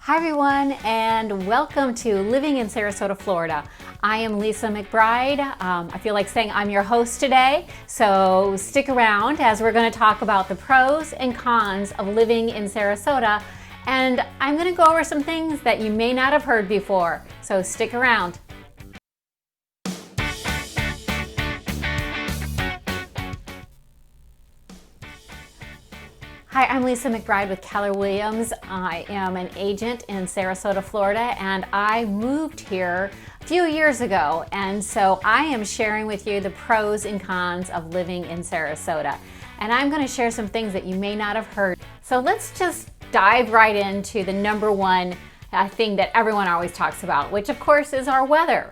Hi everyone, and welcome to Living in Sarasota, Florida. I am Lisa McBride. I feel like saying I'm your host today, so stick around as we're going to talk about the pros and cons of living in Sarasota, and I'm going to go over some things that you may not have heard before, so stick around. Hi, I'm Lisa McBride with Keller Williams. I am an agent in Sarasota, Florida, and I moved here a few years ago. And so I am sharing with you the pros and cons of living in Sarasota. And I'm going to share some things that you may not have heard. So let's just dive right into the number one thing that everyone always talks about, which of course is our weather.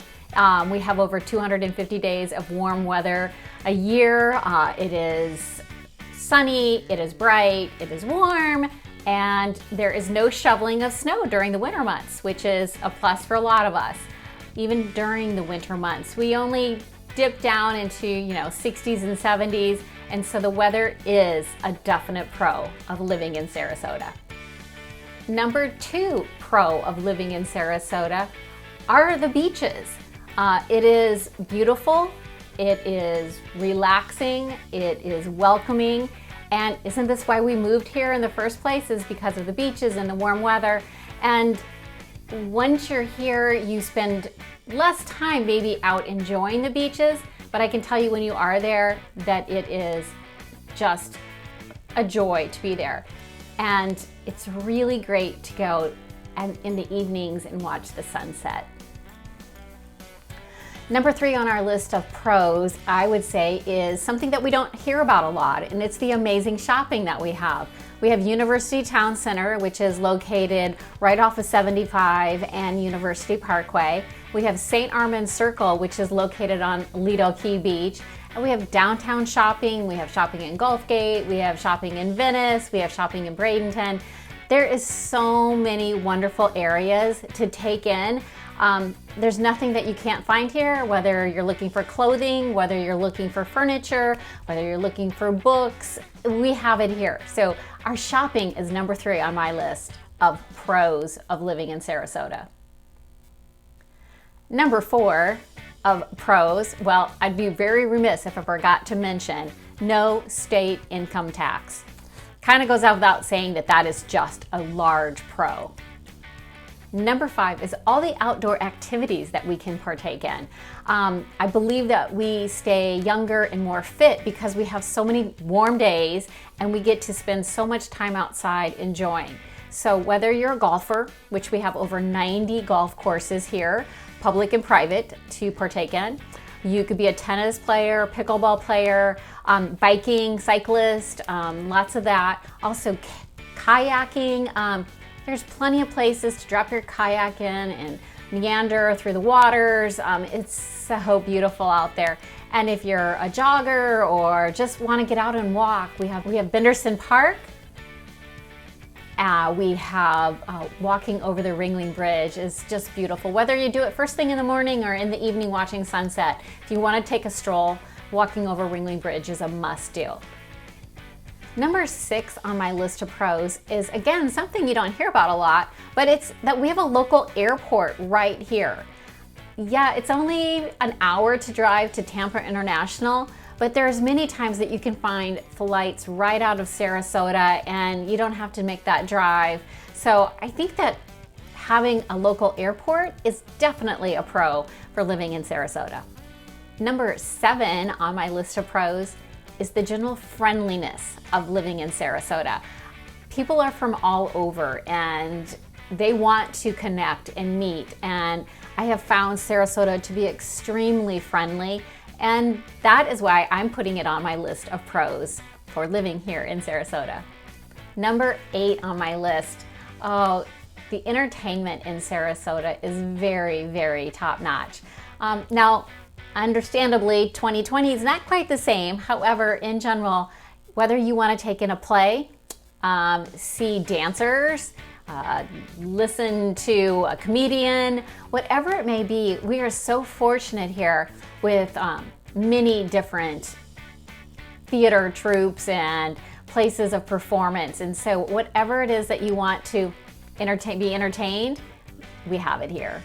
We have over 250 days of warm weather a year. It is sunny, it is bright, it is warm, and there is no shoveling of snow during the winter months, which is a plus for a lot of us. Even during the winter months, we only dip down into 60s and 70s, and so the weather is a definite pro of living in Sarasota. Number two pro of living in Sarasota are the beaches. It is beautiful. It is relaxing, it is welcoming, and isn't this why we moved here in the first place? Is because of the beaches and the warm weather. And once you're here, you spend less time maybe out enjoying the beaches, but I can tell you when you are there that it is just a joy to be there. And it's really great to go in the evenings and watch the sunset. Number three on our list of pros, I would say, is something that we don't hear about a lot, and it's the amazing shopping that we have. We have University Town Center, which is located right off of 75 and University Parkway. We have St. Armand's Circle, which is located on Lido Key Beach. And we have downtown shopping, we have shopping in Gulfgate, we have shopping in Venice, we have shopping in Bradenton. There is so many wonderful areas to take in. There's nothing that you can't find here, whether you're looking for clothing, whether you're looking for furniture, whether you're looking for books, we have it here. So our shopping is number three on my list of pros of living in Sarasota. Number four of pros, well, I'd be very remiss if I forgot to mention no state income tax. Kind of goes out without saying that that is just a large pro. Number five is all the outdoor activities that we can partake in. I believe that we stay younger and more fit because we have so many warm days and we get to spend so much time outside enjoying. So whether you're a golfer, which we have over 90 golf courses here, public and private, to partake in. You could be a tennis player, pickleball player, biking, cyclist, lots of that. Also kayaking. There's plenty of places to drop your kayak in and meander through the waters. It's so beautiful out there. And if you're a jogger or just want to get out and walk, we have Benderson Park. We have walking over the Ringling Bridge is just beautiful. Whether you do it first thing in the morning or in the evening watching sunset, if you want to take a stroll, walking over Ringling Bridge is a must do. Number six on my list of pros is, again, something you don't hear about a lot, but it's that we have a local airport right here. Yeah, it's only an hour to drive to Tampa International, but there's many times that you can find flights right out of Sarasota and you don't have to make that drive. So I think that having a local airport is definitely a pro for living in Sarasota. Number seven on my list of pros is the general friendliness of living in Sarasota. People are from all over and they want to connect and meet, and I have found Sarasota to be extremely friendly, and that is why I'm putting it on my list of pros for living here in Sarasota. Number eight on my list, the entertainment in Sarasota is very, very top-notch. Now, understandably, 2020 is not quite the same. However, in general, whether you want to take in a play, see dancers, listen to a comedian, whatever it may be, we are so fortunate here with many different theater troupes and places of performance. And so whatever it is that you want to be entertained, we have it here.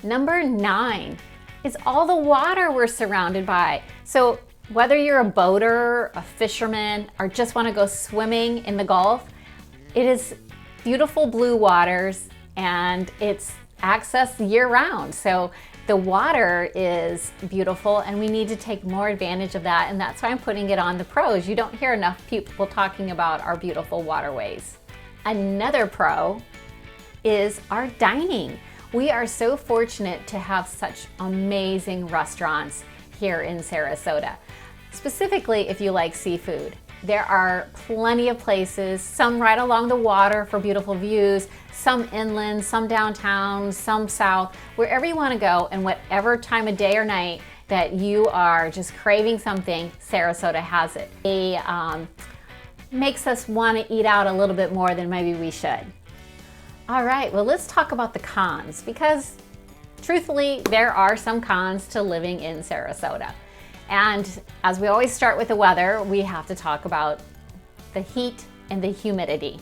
Number 9 is all the water we're surrounded by. So whether you're a boater, a fisherman, or just want to go swimming in the Gulf, it is beautiful blue waters and it's accessed year round. So the water is beautiful and we need to take more advantage of that, and that's why I'm putting it on the pros. You don't hear enough people talking about our beautiful waterways. Another pro is our dining. We are so fortunate to have such amazing restaurants here in Sarasota. Specifically, if you like seafood, there are plenty of places, some right along the water for beautiful views, some inland, some downtown, some south, wherever you want to go and whatever time of day or night that you are just craving something, Sarasota has it. It makes us want to eat out a little bit more than maybe we should. All right, well, let's talk about the cons, because truthfully, there are some cons to living in Sarasota. And as we always start with the weather, we have to talk about the heat and the humidity.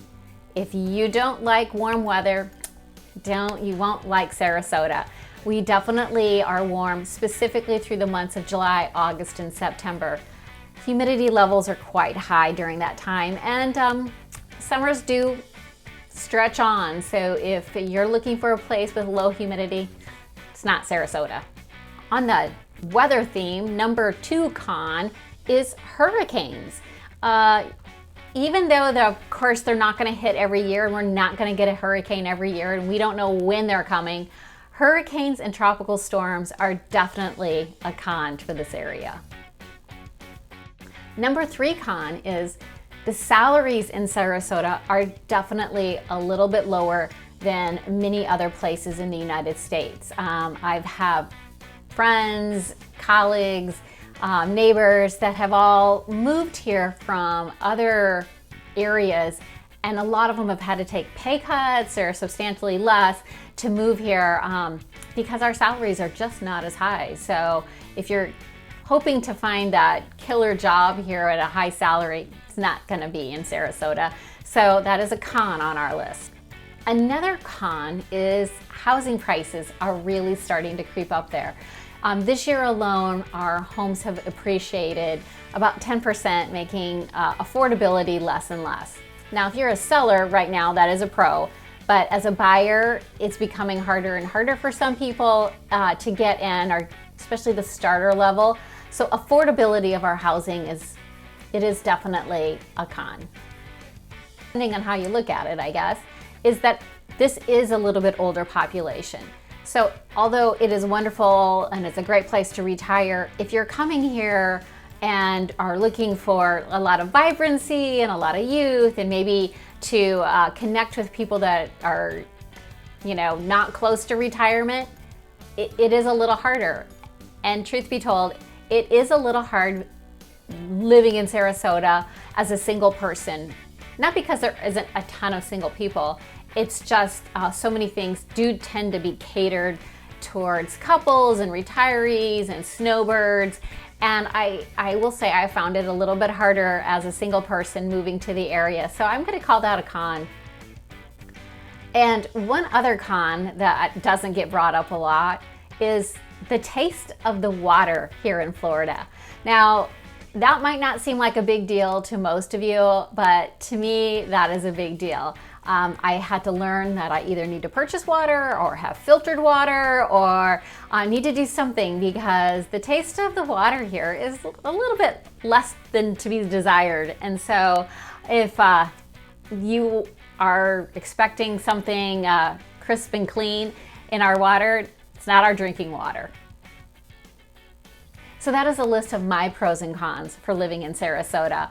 If you don't like warm weather, you won't like Sarasota. We definitely are warm, specifically through the months of July, August, and September. Humidity levels are quite high during that time, and summers do stretch on. So if you're looking for a place with low humidity, it's not Sarasota. On the weather theme, number 2 con is hurricanes. Even though, of course, they're not going to hit every year, and we're not going to get a hurricane every year, and we don't know when they're coming, hurricanes and tropical storms are definitely a con for this area. Number 3 con is the salaries in Sarasota are definitely a little bit lower than many other places in the United States. I've had friends, colleagues, neighbors that have all moved here from other areas, and a lot of them have had to take pay cuts or substantially less to move here because our salaries are just not as high. So if you're hoping to find that killer job here at a high salary, it's not going to be in Sarasota. So that is a con on our list. Another con is housing prices are really starting to creep up there. This year alone, our homes have appreciated about 10%, making affordability less and less. Now, if you're a seller right now, that is a pro, but as a buyer, it's becoming harder and harder for some people to get in, or especially the starter level. So affordability of our housing is definitely a con. Depending on how you look at it, I guess, is that this is a little bit older population. So although it is wonderful and it's a great place to retire, if you're coming here and are looking for a lot of vibrancy and a lot of youth, and maybe to connect with people that are, not close to retirement, it is a little harder. And truth be told, it is a little hard living in Sarasota as a single person. Not because there isn't a ton of single people, it's just so many things do tend to be catered towards couples and retirees and snowbirds. And I will say I found it a little bit harder as a single person moving to the area. So I'm going to call that a con. And one other con that doesn't get brought up a lot is the taste of the water here in Florida. Now, that might not seem like a big deal to most of you, but to me, that is a big deal. I had to learn that I either need to purchase water or have filtered water, or need to do something, because the taste of the water here is a little bit less than to be desired. And so if you are expecting something crisp and clean in our water, it's not our drinking water. So that is a list of my pros and cons for living in Sarasota.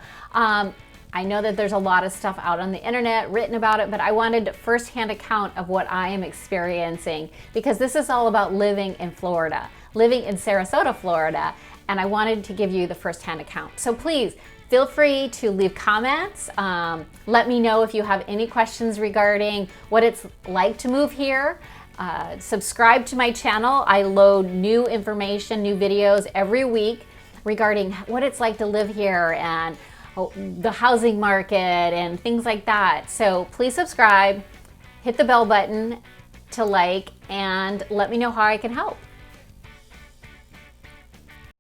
I know that there's a lot of stuff out on the internet written about it, but I wanted firsthand account of what I am experiencing, because this is all about living in Florida, living in Sarasota, Florida, and I wanted to give you the firsthand account. So please feel free to leave comments. Let me know if you have any questions regarding what it's like to move here. Subscribe to my channel. I load new information, new videos every week regarding what it's like to live here and the housing market and things like that. So please subscribe, hit the bell button to like, and let me know how I can help.